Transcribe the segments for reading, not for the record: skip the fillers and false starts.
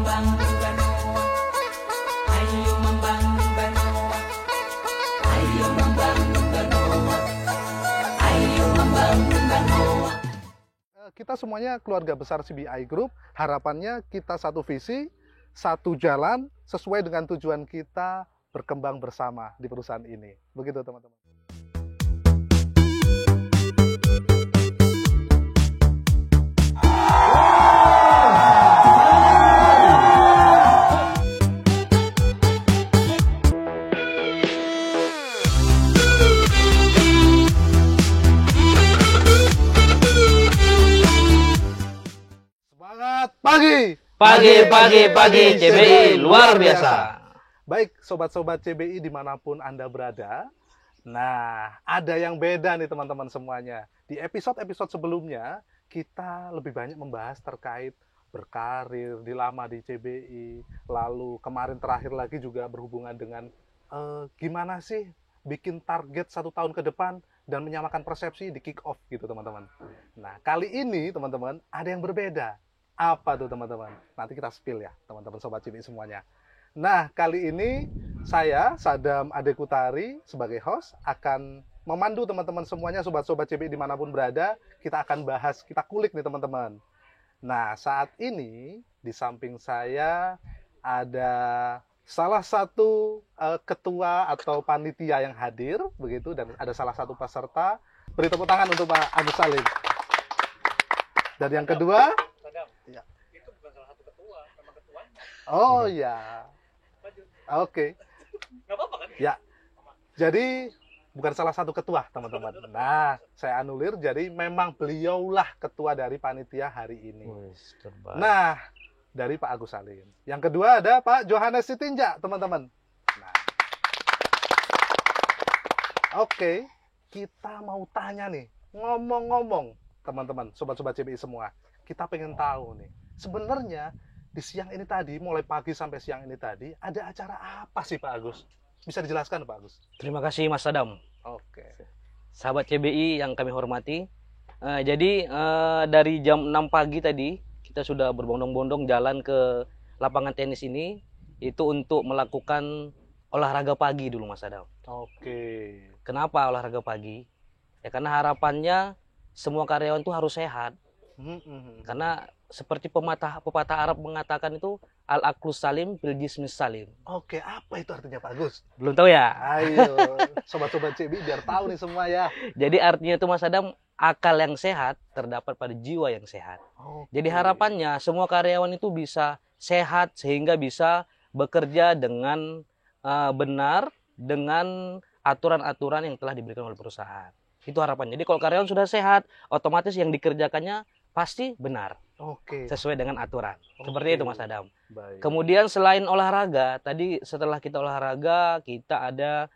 membangun Banoa, ayo membangun Banoa, ayo membangun Banoa, ayo membangun Banoa. Kita semuanya keluarga besar CBI Group, harapannya kita satu visi, satu jalan, sesuai dengan tujuan kita berkembang bersama di perusahaan ini. Begitu teman-teman. Pagi CBI luar biasa. Baik, sobat-sobat CBI dimanapun Anda berada. Nah, ada yang beda nih teman-teman semuanya. Di episode-episode sebelumnya, kita lebih banyak membahas terkait berkarir, dilama di CBI. Lalu kemarin terakhir lagi juga berhubungan dengan gimana sih bikin target 1 tahun ke depan dan menyamakan persepsi di kick off gitu teman-teman. Nah, kali ini teman-teman ada yang berbeda. Apa tuh teman-teman? Nanti kita spill ya teman-teman sobat CBI semuanya. Nah, kali ini saya Sadam Adekutari sebagai host akan memandu teman-teman semuanya sobat-sobat CBI dimanapun berada. Kita akan bahas, kita kulik nih teman-teman. Nah, saat ini di samping saya ada salah satu ketua atau panitia yang hadir begitu, dan ada salah satu peserta. Beri tepuk tangan untuk Pak Agus Salim. Dan yang kedua, ya. Itu bukan salah satu ketua, memang ketuanya. Oh ya, oke. Nggak apa-apa kan? Ya, jadi bukan salah satu ketua teman-teman. Nah, saya anulir, jadi memang beliaulah ketua dari panitia hari ini. Nah, dari Pak Agus Salim. Yang kedua ada Pak Johannes Sitinja, teman-teman. Nah, oke, kita mau tanya nih, ngomong-ngomong, teman-teman, sobat-sobat CBI semua, kita pengen tahu nih, sebenarnya di siang ini tadi, mulai pagi sampai siang ini tadi, ada acara apa sih Pak Agus? Bisa dijelaskan Pak Agus? Terima kasih Mas Sadam. Oke. Sahabat CBI yang kami hormati. Jadi dari jam 6 pagi tadi, kita sudah berbondong-bondong jalan ke lapangan tenis ini, itu untuk melakukan olahraga pagi dulu Mas Sadam. Oke. Kenapa olahraga pagi? Ya karena harapannya semua karyawan itu harus sehat. Karena seperti pepatah Arab mengatakan itu al-aqlus salim bil jismis salim. Oke, apa itu artinya Pak Agus? Belum tahu ya? Ayo, sobat-sobat CBI biar tahu nih semua ya. Jadi artinya itu Mas Adam, akal yang sehat terdapat pada jiwa yang sehat. Oke. Jadi harapannya semua karyawan itu bisa sehat sehingga bisa bekerja dengan benar dengan aturan-aturan yang telah diberikan oleh perusahaan. Itu harapannya. Jadi kalau karyawan sudah sehat, otomatis yang dikerjakannya pasti benar. Oke. Sesuai dengan aturan. Seperti itu Mas Adam. Baik. Kemudian selain olahraga, tadi setelah kita olahraga, kita ada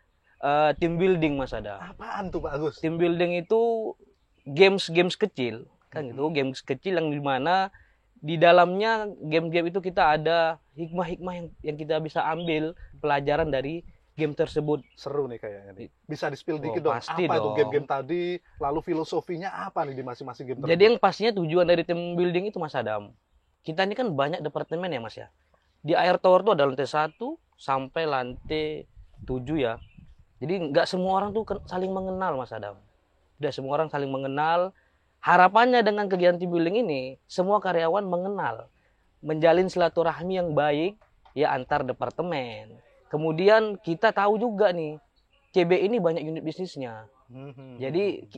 team building Mas Adam. Apaan tuh Pak Agus? Team building itu games kecil, kan gitu, games kecil yang dimana di dalamnya game-game itu kita ada hikmah-hikmah yang kita bisa ambil pelajaran dari game tersebut. Seru nih kayaknya nih. Bisa di-spill dikit Oh, dong. pasti Apa itu dong. game-game tadi? Lalu filosofinya apa nih di masing-masing game tersebut? Jadi yang pastinya tujuan dari team building itu Mas Adam, kita ini kan banyak departemen ya Mas ya. Di Air Tower tuh ada lantai 1 sampai lantai 7 ya. Jadi nggak semua orang tuh saling mengenal Mas Adam. Tidak semua orang saling mengenal. Harapannya dengan kegiatan team building ini, semua karyawan mengenal, menjalin silaturahmi yang baik ya antar departemen. Kemudian kita tahu juga nih, CB ini banyak unit bisnisnya. Jadi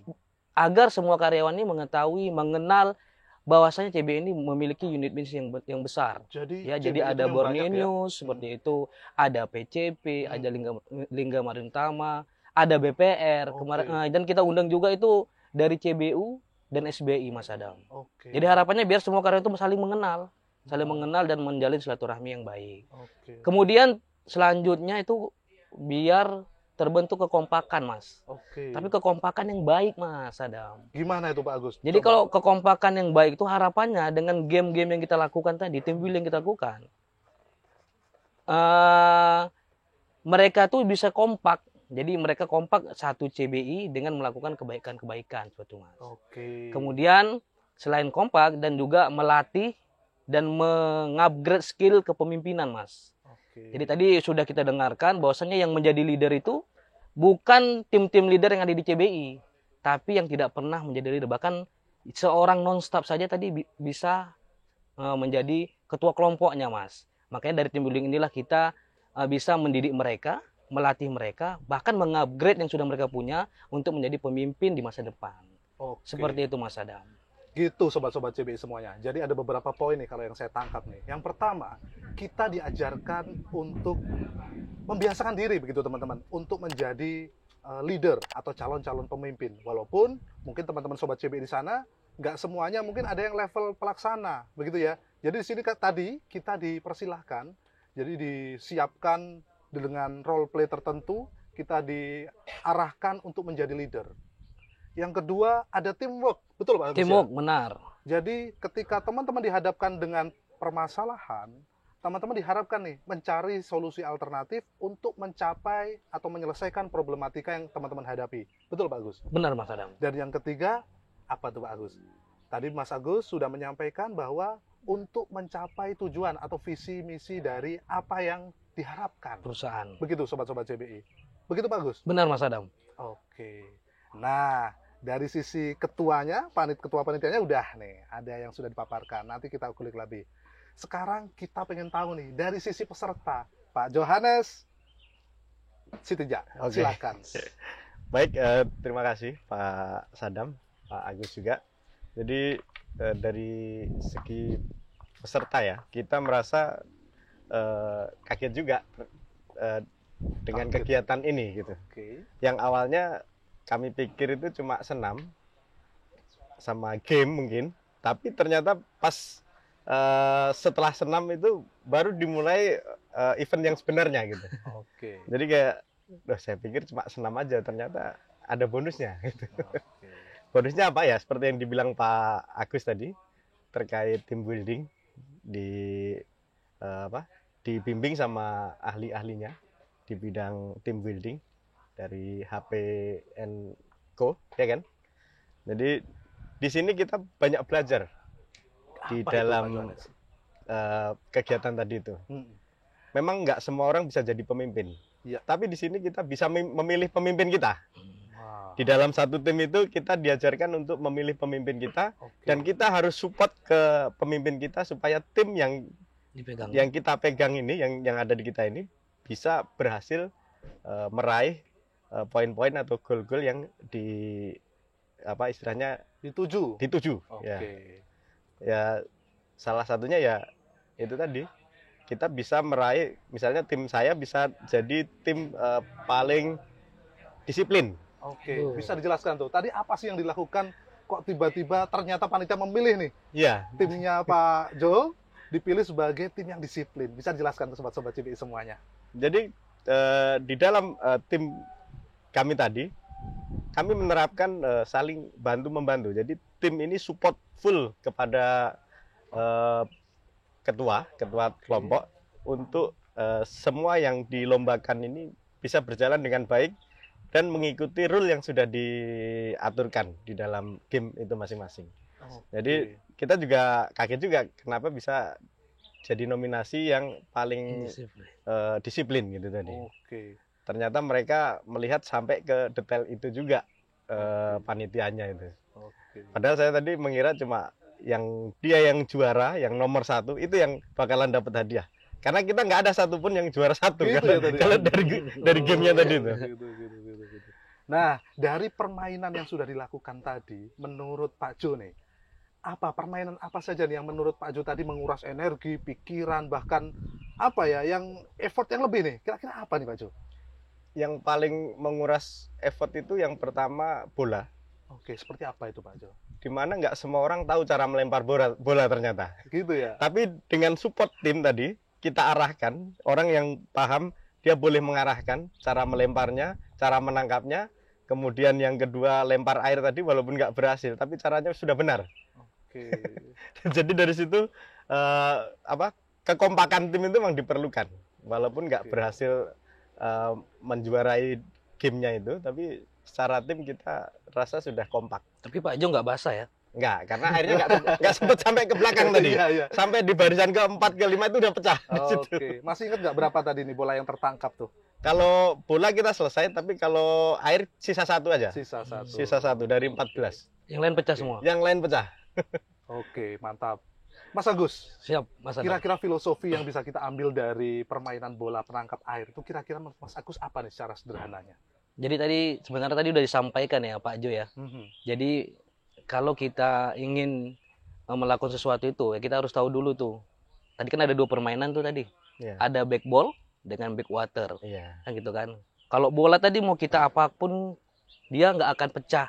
agar semua karyawan ini mengetahui, mengenal bahwasanya CB ini memiliki unit bisnis yang besar. Jadi, Ya, CBI jadi itu ada yang Borneo banyak ya? News seperti itu, ada PCP, ada Lingga Marintama, ada BPR kemarin, dan kita undang juga itu dari CBU dan SBI Mas Adam. Oke. Jadi harapannya biar semua karyawan itu saling mengenal dan menjalin silaturahmi yang baik. Oke. Kemudian selanjutnya itu biar terbentuk kekompakan Mas. Oke. Tapi kekompakan yang baik Mas Adam. Gimana itu Pak Agus? Jadi Coba. kalau kekompakan yang baik itu harapannya dengan game-game yang kita lakukan tadi, team building yang kita lakukan, mereka tuh bisa kompak. Jadi mereka kompak satu CBI dengan melakukan kebaikan-kebaikan seperti itu Mas. Oke. Kemudian selain kompak dan juga melatih dan mengupgrade skill kepemimpinan, Mas. Oke. Jadi tadi sudah kita dengarkan bahwasannya yang menjadi leader itu bukan tim-tim leader yang ada di CBI, tapi yang tidak pernah menjadi leader. Bahkan seorang non-staff saja tadi bisa menjadi ketua kelompoknya, Mas. Makanya dari team building inilah kita bisa mendidik mereka, melatih mereka, bahkan mengupgrade yang sudah mereka punya untuk menjadi pemimpin di masa depan. Oke. Seperti itu, Mas Adam. Gitu sobat-sobat CBI semuanya. Jadi ada beberapa poin nih kalau yang saya tangkap nih. Yang pertama, kita diajarkan untuk membiasakan diri begitu teman-teman untuk menjadi leader atau calon-calon pemimpin. Walaupun mungkin teman-teman sobat CBI di sana nggak semuanya mungkin ada yang level pelaksana begitu ya. Jadi di sini tadi kita dipersilahkan, jadi disiapkan dengan role play tertentu, kita diarahkan untuk menjadi leader. Yang kedua ada teamwork, betul Pak Agus? Teamwork, benar. Jadi ketika teman-teman dihadapkan dengan permasalahan, teman-teman diharapkan nih mencari solusi alternatif untuk mencapai atau menyelesaikan problematika yang teman-teman hadapi. Betul Pak Agus? Benar, Mas Adam. Dan yang ketiga, apa tuh Pak Agus? Tadi Mas Agus sudah menyampaikan bahwa untuk mencapai tujuan atau visi misi dari apa yang diharapkan. Perusahaan. Begitu sobat-sobat CBI. Begitu Pak Agus? Benar, Mas Adam. Oke. Nah, dari sisi ketuanya, ketua panitianya udah nih, ada yang sudah dipaparkan. Nanti kita kulik lebih. Sekarang kita pengen tahu nih dari sisi peserta, Pak Johannes Sitija, Oke. silakan. Baik, terima kasih Pak Sadam, Pak Agus juga. Jadi dari segi peserta ya, kita merasa kaget juga dengan Kaget. kegiatan ini gitu. Oke. Yang awalnya kami pikir itu cuma senam sama game mungkin, tapi ternyata pas setelah senam itu baru dimulai event yang sebenarnya gitu. Oke. Jadi kayak, saya pikir cuma senam aja, ternyata ada bonusnya gitu. Oke. Bonusnya apa ya? Seperti yang dibilang Pak Agus tadi terkait team building dibimbing sama ahli-ahlinya di bidang team building dari HP Co, ya kan? Jadi di sini kita banyak belajar di Apa itu, Pak dalam Johannes? kegiatan tadi itu. Memang nggak semua orang bisa jadi pemimpin. Iya. Tapi di sini kita bisa memilih pemimpin kita. Wow. Di dalam satu tim itu kita diajarkan untuk memilih pemimpin kita, Oke. dan kita harus support ke pemimpin kita supaya tim Dipegang. yang kita pegang ini, yang ada di kita ini bisa berhasil meraih poin-poin atau goal-goal yang istilahnya dituju. dituju. Oke. Ya salah satunya ya itu tadi, kita bisa meraih, misalnya tim saya bisa jadi tim paling disiplin. Oke, bisa dijelaskan tuh. Tadi apa sih yang dilakukan kok tiba-tiba ternyata panitia memilih nih Iya, timnya Pak Jo dipilih sebagai tim yang disiplin. Bisa dijelaskan ke sobat-sobat CBI semuanya. jadi di dalam tim kami tadi, kami menerapkan saling bantu-membantu. Jadi tim ini support full kepada ketua kelompok untuk semua yang dilombakan ini bisa berjalan dengan baik dan mengikuti rule yang sudah diaturkan di dalam game itu masing-masing. Jadi kita juga kaget juga kenapa bisa jadi nominasi yang paling disiplin gitu tadi. Oke. Ternyata mereka melihat sampai ke detail itu juga panitianya itu. Oke. Padahal saya tadi mengira cuma yang dia yang juara, yang nomor 1 itu yang bakalan dapat hadiah. Karena kita nggak ada satupun yang juara 1 Gitu kalau, ya tadi. kalau dari gamenya tadi itu. Gitu. Nah, dari permainan yang sudah dilakukan tadi, menurut Pak Jo nih, permainan apa saja nih yang menurut Pak Jo tadi menguras energi, pikiran, bahkan yang effort yang lebih nih? Kira-kira apa nih Pak Jo? Yang paling menguras effort itu yang pertama bola. Oke, seperti apa itu Pak Jo? Dimana nggak semua orang tahu cara melempar bola ternyata. Gitu ya? Tapi dengan support tim tadi, kita arahkan, orang yang paham, dia boleh mengarahkan cara melemparnya, cara menangkapnya. Kemudian yang kedua, lempar air tadi walaupun nggak berhasil, tapi caranya sudah benar. Oke. Jadi dari situ kekompakan tim itu memang diperlukan. Walaupun nggak Oke. berhasil menjuarai gamenya itu, tapi secara tim kita rasa sudah kompak. Tapi Pak Jo nggak basah ya. Enggak, karena airnya enggak sempat sampai ke belakang tadi. Iya, iya. Sampai di barisan keempat kelima itu udah pecah. di situ. Oke, masih ingat nggak berapa tadi nih bola yang tertangkap tuh? Kalau bola kita selesai, tapi kalau air sisa 1 aja. Sisa 1. Sisa 1 dari 14. Yang lain pecah semua. Yang lain pecah. Oke, mantap. Mas Agus, Siap, Mas Adam. kira-kira filosofi yang bisa kita ambil dari permainan bola penangkap air itu kira-kira Mas Agus apa nih secara sederhananya? Jadi tadi sebenarnya tadi udah disampaikan ya Pak Jo ya. Jadi kalau kita ingin melakukan sesuatu itu ya kita harus tahu dulu tuh. Tadi kan ada 2 permainan tuh tadi. Iya. Ada back ball dengan back water. Iya. Kan gitu kan. Kalau bola tadi mau kita apapun dia nggak akan pecah.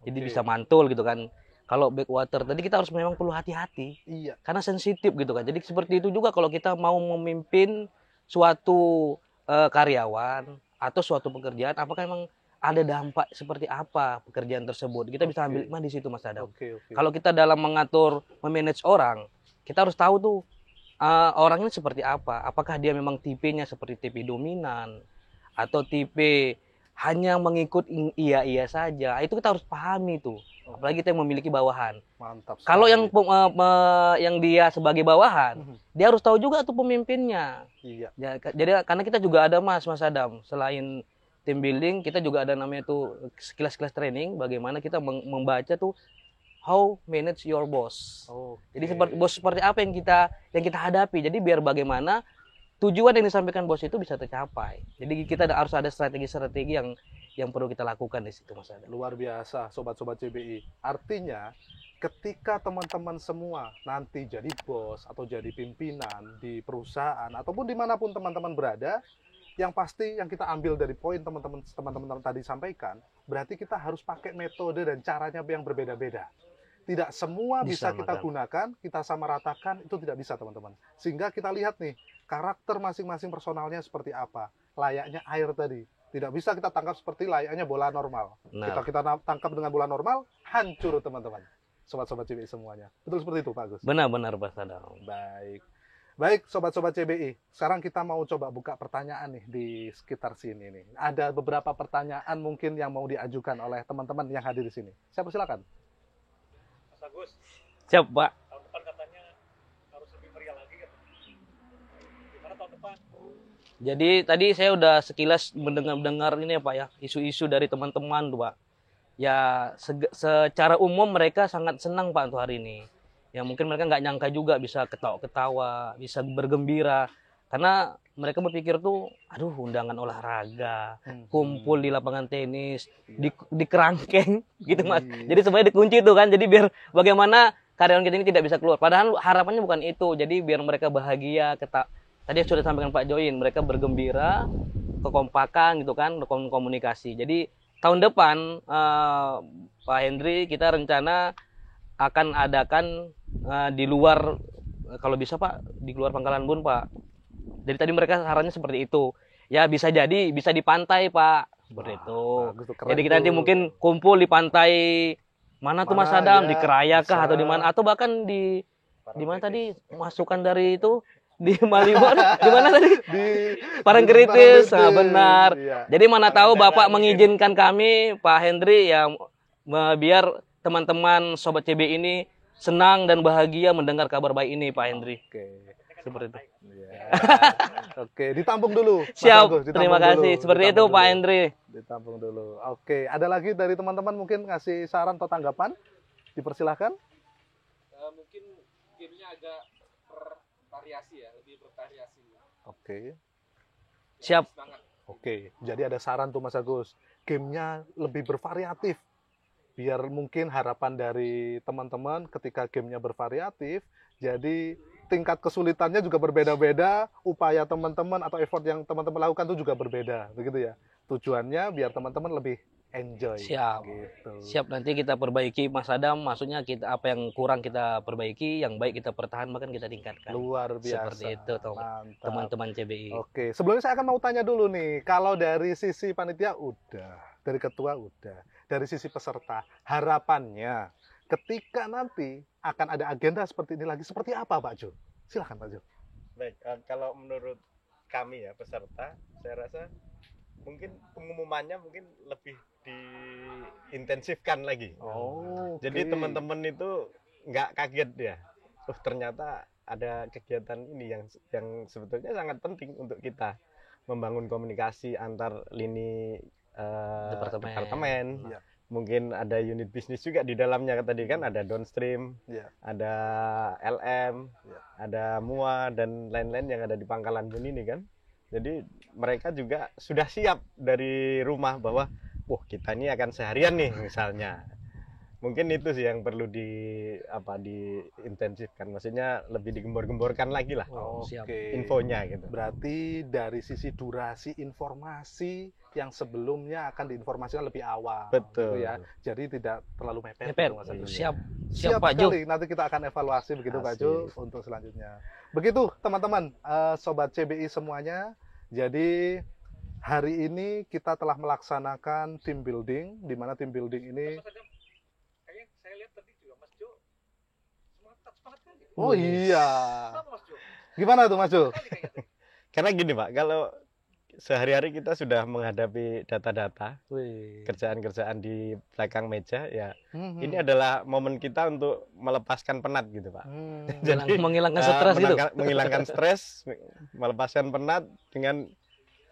Jadi Oke. bisa mantul gitu kan. Kalau back water tadi kita harus memang perlu hati-hati Iya. karena sensitif gitu kan. Jadi seperti itu juga kalau kita mau memimpin suatu karyawan atau suatu pekerjaan, apakah memang ada dampak seperti apa pekerjaan tersebut? Kita bisa ambil Oke. hikmah di situ Mas Adam. Oke. Kalau kita dalam mengatur, memanage orang, kita harus tahu tuh orang ini seperti apa. Apakah dia memang tipenya seperti tipe dominan atau tipe hanya mengikut iya saja. Itu kita harus pahami tuh. Apalagi kita yang memiliki bawahan. Mantap. Kalau yang sekali. yang dia sebagai bawahan, Mhm. dia harus tahu juga tuh pemimpinnya. Iya. Ya, jadi karena kita juga ada Mas Adam, selain team building, kita juga ada namanya tuh kelas-kelas training. Bagaimana kita membaca tuh how manage your boss. Oh. Jadi seperti apa yang kita hadapi. Jadi biar bagaimana tujuan yang disampaikan bos itu bisa tercapai. Jadi kita harus ada strategi-strategi yang perlu kita lakukan di situ Mas Adam. Luar biasa sobat-sobat CBI. Artinya ketika teman-teman semua nanti jadi bos atau jadi pimpinan di perusahaan ataupun dimanapun teman-teman berada, yang pasti yang kita ambil dari poin teman-teman tadi sampaikan, berarti kita harus pakai metode dan caranya yang berbeda-beda. Tidak semua bisa kita gunakan, kita samaratakan, itu tidak bisa teman-teman. Sehingga kita lihat nih, karakter masing-masing personalnya seperti apa. Layaknya air tadi. Tidak bisa kita tangkap seperti layaknya bola normal. Nah, Kita tangkap dengan bola normal, hancur teman-teman. Sobat-sobat CBI semuanya. Betul seperti itu Pak Agus? benar-benar Mas Adam. Baik, sobat-sobat CBI. Sekarang kita mau coba buka pertanyaan nih di sekitar sini nih. Ada beberapa pertanyaan mungkin yang mau diajukan oleh teman-teman yang hadir di sini. Siapa silakan? Mas Agus, Siap Pak. tahun depan katanya harus lebih meriah lagi kan? Gimana tahun depan? Jadi tadi saya udah sekilas mendengar ini ya Pak ya, isu-isu dari teman-teman tuh Pak. Ya secara umum mereka sangat senang Pak untuk hari ini. Ya mungkin mereka nggak nyangka juga bisa ketawa-ketawa, bisa bergembira. Karena mereka berpikir tuh, aduh undangan olahraga, kumpul di lapangan tenis, di kerangkeng gitu Mas. Jadi semuanya dikunci tuh kan, jadi biar bagaimana karyawan kita ini tidak bisa keluar. Padahal harapannya bukan itu, jadi biar mereka bahagia, tadi sudah disampaikan Pak Join, mereka bergembira, kekompakan gitu kan, komunikasi. Jadi tahun depan Pak Hendri kita rencana akan adakan di luar, kalau bisa Pak, di luar Pangkalan Bun Pak. Jadi tadi mereka sarannya seperti itu. Ya bisa jadi, bisa di pantai Pak, seperti itu. Bagus tuh, keren Jadi kita nanti tuh. mungkin kumpul di pantai mana tuh Mas Adam, ya, di Keraya kah bisa. atau di mana? Atau bahkan di mana tadi masukan dari itu di Maliwan, di mana tadi? Di Parangkritis, di nah, benar. Iya. Jadi mana tahu Bapak mengizinkan kami, Pak Hendri, yang biar teman-teman Sobat CB ini senang dan bahagia mendengar kabar baik ini, Pak Hendri. Oke. Seperti itu. Iya. Oke, ditampung dulu. Mas Siap, Agus, ditampung terima kasih. dulu. Seperti itu Ditampung Pak dulu. Hendri. Ditampung dulu. Oke, ada lagi dari teman-teman mungkin ngasih saran atau tanggapan? Dipersilahkan. Mungkin gamenya agak bervariasi ya, lebih bervariasi. Oke. Siap. Semangat. Oke, jadi ada saran tuh Mas Agus. Gamenya lebih bervariatif. Biar mungkin harapan dari teman-teman ketika gamenya bervariatif, jadi tingkat kesulitannya juga berbeda-beda, upaya teman-teman atau effort yang teman-teman lakukan itu juga berbeda, begitu ya. Tujuannya biar teman-teman lebih enjoy. Siap. Gitu. Siap, nanti kita perbaiki Mas Adam, maksudnya kita apa yang kurang kita perbaiki, yang baik kita pertahankan bahkan kita tingkatkan. Luar biasa. Seperti itu toh, Mantap. teman-teman CBI. Oke, sebelumnya saya akan mau tanya dulu nih, kalau dari sisi panitia udah, dari ketua udah, dari sisi peserta, harapannya ketika nanti akan ada agenda seperti ini lagi, seperti apa Pak Jo? Silahkan Pak Jo. Baik, kalau menurut kami ya peserta, saya rasa mungkin pengumumannya mungkin lebih diintensifkan lagi. Oh, Jadi oke. teman-teman itu nggak kaget ya. Ternyata ada kegiatan ini yang sebetulnya sangat penting untuk kita membangun komunikasi antar lini departemen. Iya. Mungkin ada unit bisnis juga di dalamnya, tadi kan ada downstream, Iya. ada LM, Iya. ada MUA dan lain-lain yang ada di Pangkalan Bun ini kan. Jadi mereka juga sudah siap dari rumah bahwa wah kita ini akan seharian nih misalnya. Mungkin itu sih yang perlu diintensifkan, maksudnya lebih digembor-gemborkan lagi lah siap. Oke. infonya gitu. Berarti dari sisi durasi informasi yang sebelumnya akan diinformasikan lebih awal. Betul. Gitu ya. Jadi tidak terlalu mepet. Mepet. gitu, Mas Agus. Siap. Siap Siap Pak Jo. sekali. Nanti kita akan evaluasi begitu Pak Asik. Jo untuk selanjutnya. Begitu teman-teman, sobat CBI semuanya. Jadi hari ini kita telah melaksanakan team building, di mana team building ini. Mas Adam, kayaknya saya lihat tadi juga Mas Jo semangat kali. Oh iya. Kenapa Mas Jo? Gimana tuh Mas Jo? Kali kayaknya tadi. Karena gini Pak, kalau sehari-hari kita sudah menghadapi data-data, Wih. kerjaan-kerjaan di belakang meja, ya Hmm. ini adalah momen kita untuk melepaskan penat gitu Pak. Jadi, menghilangkan stres gitu. menghilangkan stres, melepaskan penat dengan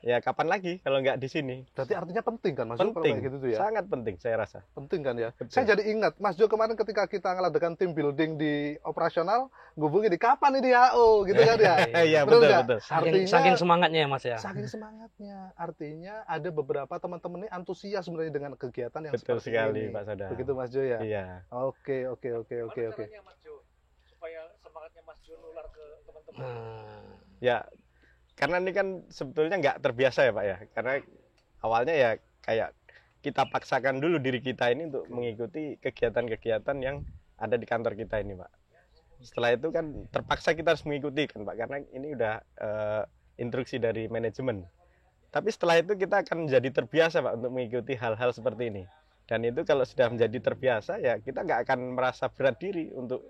ya kapan lagi kalau nggak di sini. Berarti artinya penting kan Mas Jo kalau Penting, kayak gitu tuh ya? sangat penting saya rasa. Penting kan ya? Betul. Saya jadi ingat Mas Jo kemarin ketika kita ngadakan team building di operasional, ngubungi di kapan nih di HO gitu kan ya? Iya Betul betul nggak? betul. Saking semangatnya ya Mas ya. Saking semangatnya, artinya ada beberapa teman-teman ini antusias sebenarnya dengan kegiatan yang Betul seperti sekali ini. Pak Saudara. Begitu Mas Jo ya? Iya. Oke. Gimana caranya Mas Jo supaya semangatnya Mas Jo nular ke teman-teman? Ya, karena ini kan sebetulnya nggak terbiasa ya Pak ya. Karena awalnya ya kayak kita paksakan dulu diri kita ini untuk mengikuti kegiatan-kegiatan yang ada di kantor kita ini Pak. Setelah itu kan terpaksa kita harus mengikuti kan Pak, karena ini udah instruksi dari manajemen. Tapi setelah itu kita akan menjadi terbiasa Pak untuk mengikuti hal-hal seperti ini. Dan itu kalau sudah menjadi terbiasa ya kita nggak akan merasa berat diri untuk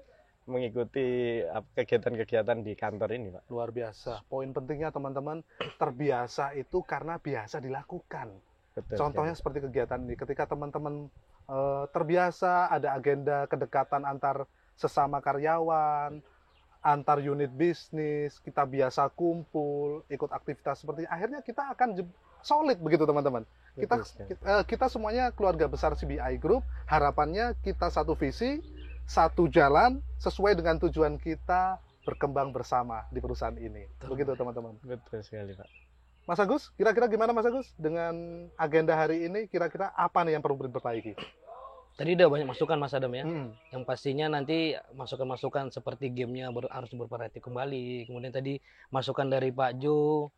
mengikuti kegiatan-kegiatan di kantor ini Pak. Luar biasa. Poin pentingnya teman-teman, terbiasa itu karena biasa dilakukan. Betul. Contohnya seperti kegiatan ini, ketika teman-teman terbiasa ada agenda kedekatan antar sesama karyawan, antar unit bisnis, kita biasa kumpul, ikut aktivitas seperti ini, akhirnya kita akan solid begitu teman-teman. Kita semuanya keluarga besar CBI Group, harapannya kita satu visi, satu jalan sesuai dengan tujuan kita berkembang bersama di perusahaan ini. Begitu teman-teman. Betul sekali Pak. Mas Agus, kira-kira gimana Mas Agus dengan agenda hari ini? Kira-kira apa nih yang perlu diperbaiki? Tadi udah banyak masukan Mas Adam ya. Hmm. Yang pastinya nanti masukan-masukan seperti gamenya harus bervariatif kembali. Kemudian tadi masukan dari Pak Jo,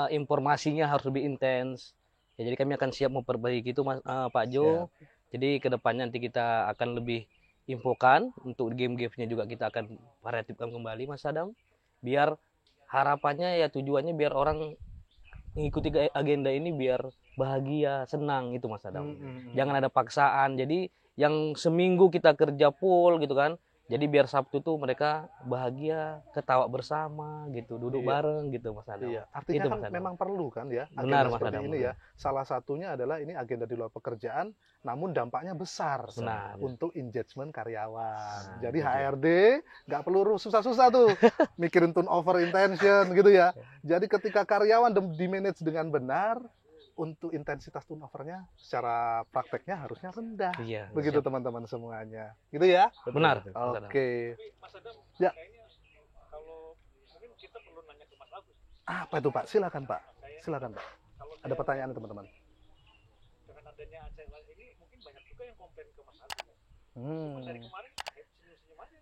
informasinya harus lebih intens. Ya, jadi kami akan siap memperbaiki itu Pak Jo. Jadi kedepannya nanti kita akan lebih infokan untuk game-gamenya juga kita akan variatifkan kembali Mas Adam. Biar harapannya ya tujuannya biar orang mengikuti agenda ini biar bahagia, senang itu Mas Adam. Jangan ada paksaan. Jadi yang seminggu kita kerja full gitu kan. Jadi biar Sabtu tuh mereka bahagia, ketawa bersama gitu, duduk bareng gitu Mas Adam. Iya, artinya Itu, kan Mas Adam. memang perlu kan ya Benar, agenda Mas seperti Adam, ini ya. Salah satunya adalah ini agenda di luar pekerjaan, namun dampaknya besar Benar. untuk engagement karyawan. Nah, Jadi itu dia. HRD nggak perlu susah-susah tuh mikirin turnover intention gitu ya. Jadi ketika karyawan di-manage dengan benar, untuk intensitas turnovernya secara prakteknya harusnya rendah. Iya. Begitu teman-teman semuanya. Gitu ya? Benar. Betul. Mas Adam. Oke. Tapi Mas Adam, Ya. kayaknya kalau mungkin kita perlu nanya ke Mas Agus. Apa itu Pak? Silakan Pak. Saya, Silakan Pak. kalau Ada saya- pertanyaan teman-teman. dengan adanya acara ini mungkin banyak juga yang komplain ke Mas Agus. Ya. Hmm. Dari kemarin senyum-senyum aja.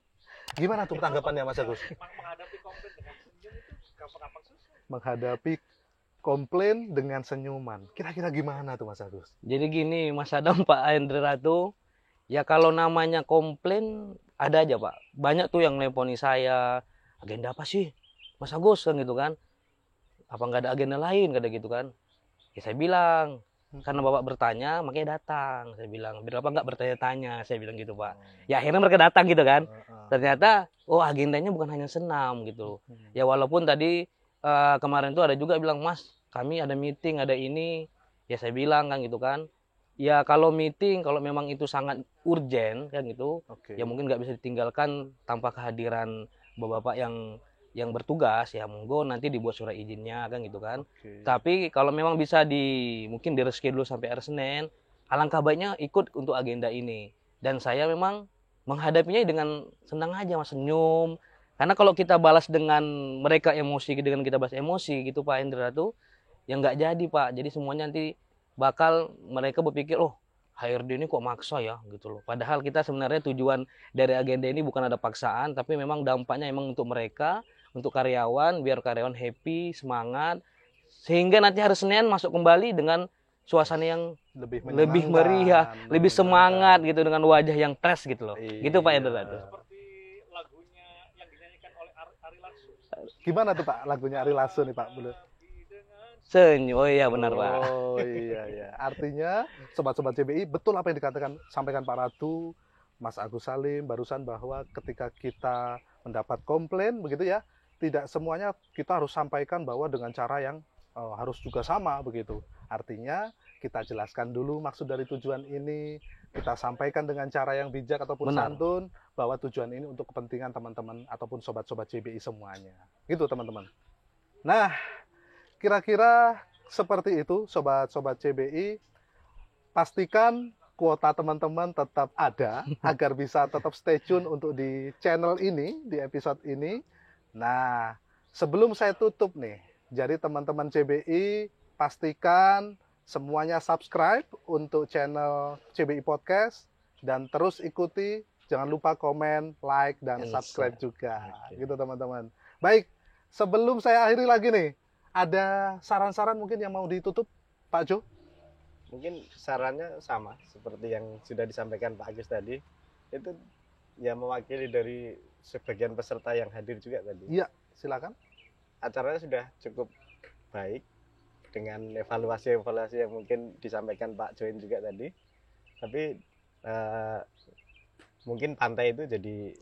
Gimana tuh tanggapannya Mas Agus? Menghadapi komplain dengan senyum itu gampang-gampang susah. Menghadapi komplain dengan senyuman. Kira-kira gimana tuh Mas Agus? Jadi gini Mas Adam, Pak Andre Ratu, ya kalau namanya komplain ada aja Pak. Banyak tuh yang nelponi saya, agenda apa sih Mas Agus kan gitu kan. Apa nggak ada agenda lain kata gitu kan. Ya saya bilang, karena Bapak bertanya makanya datang. Saya bilang, biar Bapak nggak bertanya-tanya, saya bilang gitu Pak. Ya akhirnya mereka datang gitu kan. Ternyata, oh agendanya bukan hanya senam gitu. Ya walaupun tadi kemarin tuh ada juga bilang, Mas kami ada meeting, ada ini. Ya saya bilang kan gitu kan. ya kalau meeting kalau memang itu sangat urgent kan gitu, Oke. ya mungkin nggak bisa ditinggalkan tanpa kehadiran bapak-bapak yang bertugas, ya monggo nanti dibuat surat izinnya kan gitu kan. Oke. Tapi kalau memang bisa mungkin di reschedule sampai hari Senin, alangkah baiknya ikut untuk agenda ini. Dan saya memang menghadapinya dengan senang aja, Mas, senyum. Karena kalau kita balas dengan mereka emosi, dengan kita balas emosi gitu Pak Hendra tuh, ya nggak jadi Pak. Jadi semuanya nanti bakal mereka berpikir, oh HRD ini kok maksa ya gitu loh. Padahal kita sebenarnya tujuan dari agenda ini bukan ada paksaan, tapi memang dampaknya memang untuk mereka, untuk karyawan, biar karyawan happy, semangat, sehingga nanti hari Senin masuk kembali dengan suasana yang Lebih lebih menyenangkan, meriah, lebih menyenangkan. semangat gitu, dengan wajah yang fresh gitu loh. Gitu Pak Hendra tuh. Seperti lagunya yang dinyanyikan oleh Ari Lasso. Gimana tuh Pak lagunya Ari Lasso nih Pak? Boleh? Senyum, oh iya benar Pak. Oh iya ya. Artinya sobat-sobat CBI betul apa yang sampaikan Pak Ratu, Mas Agus Salim barusan, bahwa ketika kita mendapat komplain begitu ya, tidak semuanya kita harus sampaikan bahwa dengan cara yang harus juga sama begitu. Artinya kita jelaskan dulu maksud dari tujuan ini, kita sampaikan dengan cara yang bijak ataupun Benar. santun bahwa tujuan ini untuk kepentingan teman-teman ataupun sobat-sobat CBI semuanya. Gitu teman-teman. Nah, kira-kira seperti itu sobat-sobat CBI. Pastikan kuota teman-teman tetap ada agar bisa tetap stay tune untuk di channel ini, di episode ini. Nah, sebelum saya tutup nih, jadi teman-teman CBI pastikan semuanya subscribe untuk channel CBI Podcast dan terus ikuti, jangan lupa komen, like, dan Yes, subscribe sir. juga. Oke. Gitu teman-teman. Baik, sebelum saya akhiri lagi nih, ada saran-saran mungkin yang mau ditutup, Pak Jo? Mungkin sarannya sama seperti yang sudah disampaikan Pak Agus tadi. Itu ya mewakili dari sebagian peserta yang hadir juga tadi. Iya, silakan. Acaranya sudah cukup baik dengan evaluasi-evaluasi yang mungkin disampaikan Pak Join juga tadi. Tapi mungkin pantai itu jadi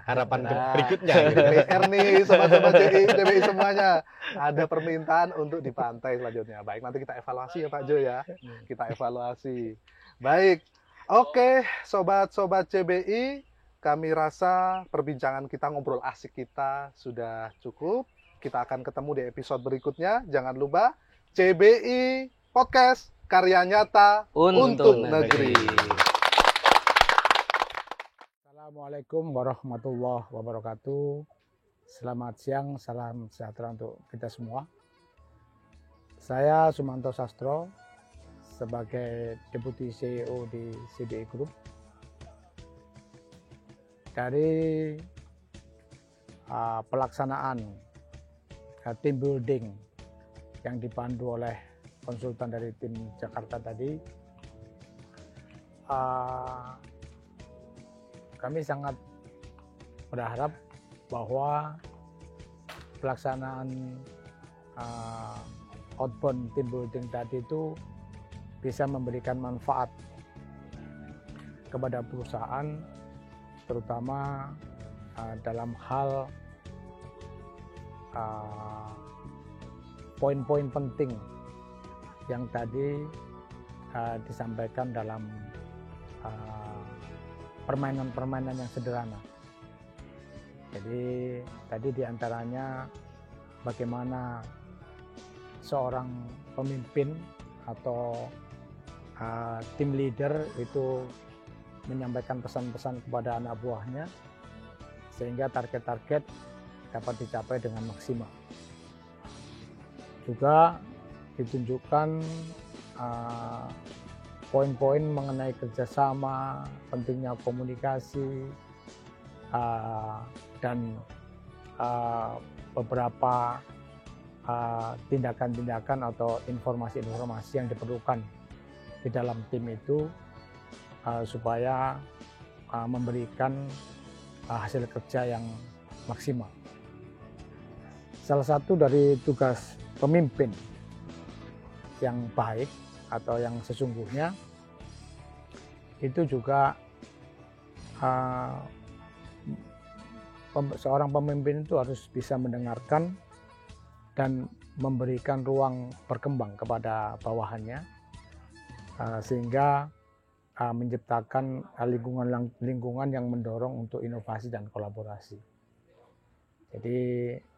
harapan Nah, berikutnya gitu. PR nih sobat-sobat CBI semuanya. Ada permintaan untuk di pantai selanjutnya. Baik, nanti kita evaluasi ya Pak Jo ya. Kita evaluasi. Baik. Oke, sobat-sobat CBI, kami rasa perbincangan kita, ngobrol asik kita sudah cukup. Kita akan ketemu di episode berikutnya. Jangan lupa CBI Podcast, karya nyata untuk negeri. Assalamualaikum warahmatullahi wabarakatuh. Selamat siang, salam sejahtera untuk kita semua. Saya Sumanto Sastro sebagai Deputi CEO di CBI Group. Dari pelaksanaan team building yang dipandu oleh konsultan dari tim Jakarta tadi, kami sangat berharap bahwa pelaksanaan outbound team building tadi itu bisa memberikan manfaat kepada perusahaan, terutama dalam hal poin-poin penting yang tadi disampaikan dalam permainan-permainan yang sederhana. Jadi tadi diantaranya bagaimana seorang pemimpin atau tim leader itu menyampaikan pesan-pesan kepada anak buahnya sehingga target-target dapat dicapai dengan maksimal. Juga ditunjukkan poin-poin mengenai kerjasama, pentingnya komunikasi, dan beberapa tindakan-tindakan atau informasi-informasi yang diperlukan di dalam tim itu supaya memberikan hasil kerja yang maksimal. Salah satu dari tugas pemimpin yang baik atau yang sesungguhnya itu juga seorang pemimpin itu harus bisa mendengarkan dan memberikan ruang berkembang kepada bawahannya sehingga menciptakan lingkungan yang mendorong untuk inovasi dan kolaborasi. Jadi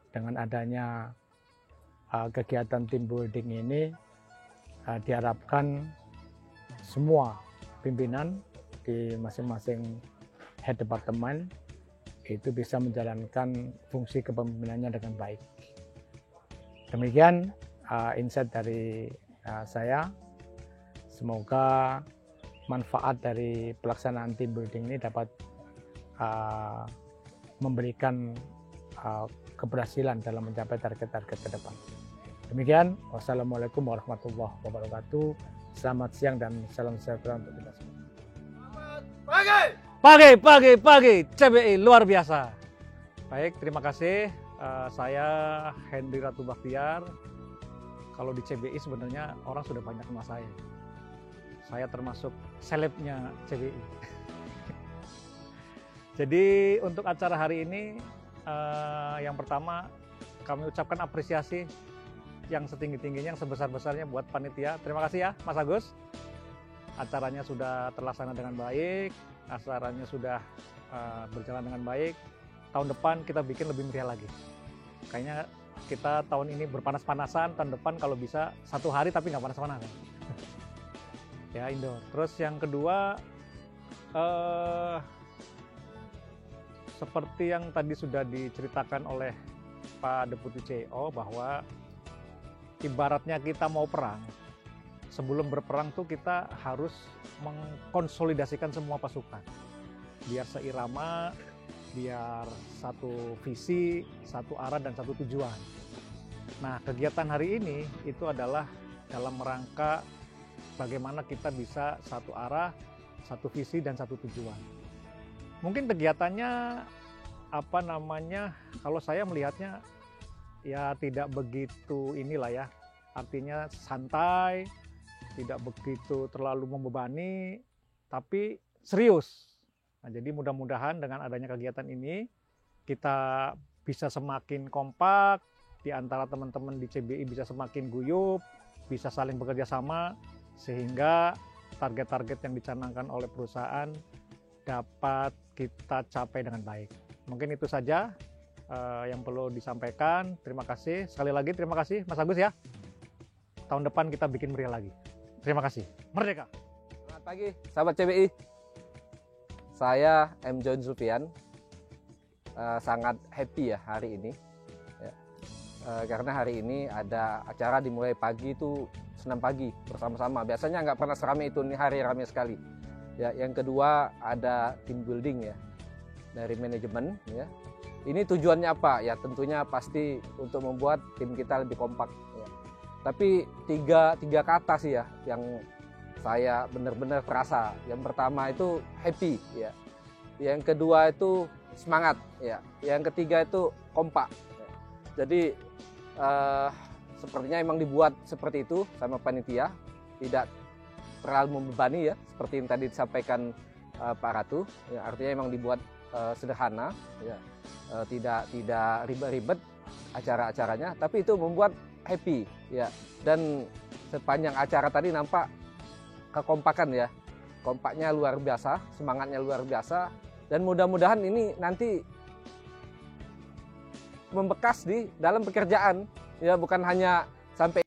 dengan adanya kegiatan team building ini diharapkan semua pimpinan di masing-masing head departemen itu bisa menjalankan fungsi kepemimpinannya dengan baik. Demikian insight dari saya. Semoga manfaat dari pelaksanaan team building ini dapat memberikan keberhasilan dalam mencapai target-target ke depan. Demikian, wassalamualaikum warahmatullahi wabarakatuh. Selamat siang dan salam sejahtera untuk kita semua. Pagi, CBI luar biasa. Baik, terima kasih. Saya Hendy Ratu Bakhtiar. Kalau di CBI sebenarnya orang sudah banyak kenal saya. Saya termasuk selebnya CBI. Jadi untuk acara hari ini, yang pertama kami ucapkan apresiasi yang setinggi-tingginya, yang sebesar-besarnya buat panitia. Terima kasih ya Mas Agus. Acaranya sudah terlaksana dengan baik, acaranya sudah berjalan dengan baik. Tahun depan kita bikin lebih meriah lagi. Kayaknya kita tahun ini berpanas-panasan, tahun depan kalau bisa 1 hari tapi nggak panas-panasan. Ya, indoor. Terus yang kedua, seperti yang tadi sudah diceritakan oleh Pak Deputi CEO bahwa ibaratnya kita mau perang, sebelum berperang tuh kita harus mengkonsolidasikan semua pasukan biar seirama, biar satu visi, satu arah dan satu tujuan. Nah, kegiatan hari ini itu adalah dalam rangka bagaimana kita bisa satu arah, satu visi dan satu tujuan. Mungkin kegiatannya kalau saya melihatnya ya tidak begitu inilah ya, artinya santai, tidak begitu terlalu membebani, tapi serius. Nah, jadi mudah-mudahan dengan adanya kegiatan ini kita bisa semakin kompak, di antara teman-teman di CBI bisa semakin guyup, bisa saling bekerja sama, sehingga target-target yang dicanangkan oleh perusahaan dapat kita capai dengan baik. Mungkin itu saja yang perlu disampaikan. Terima kasih. Sekali lagi terima kasih Mas Agus ya. Tahun depan kita bikin meriah lagi. Terima kasih. Merdeka. Selamat pagi, sahabat CBI. Saya M. John Zulfian. Sangat happy ya hari ini. Ya. Karena hari ini ada acara dimulai pagi itu senam pagi bersama-sama. Biasanya nggak pernah seramai itu, ini hari ramai sekali. Ya, yang kedua ada team building ya dari manajemen ya. Ini tujuannya apa? Ya tentunya pasti untuk membuat tim kita lebih kompak. Ya. Tapi tiga kata sih ya yang saya benar-benar terasa. Yang pertama itu happy ya. Yang kedua itu semangat ya. Yang ketiga itu kompak. Ya. Jadi sepertinya emang dibuat seperti itu sama panitia, tidak terlalu membebani ya, seperti yang tadi disampaikan Pak Ratu. Ya, artinya emang dibuat sederhana, ya, tidak ribet-ribet acara-acaranya, tapi itu membuat happy ya. Dan sepanjang acara tadi nampak kekompakan ya, kompaknya luar biasa, semangatnya luar biasa, dan mudah-mudahan ini nanti membekas di dalam pekerjaan ya, bukan hanya sampai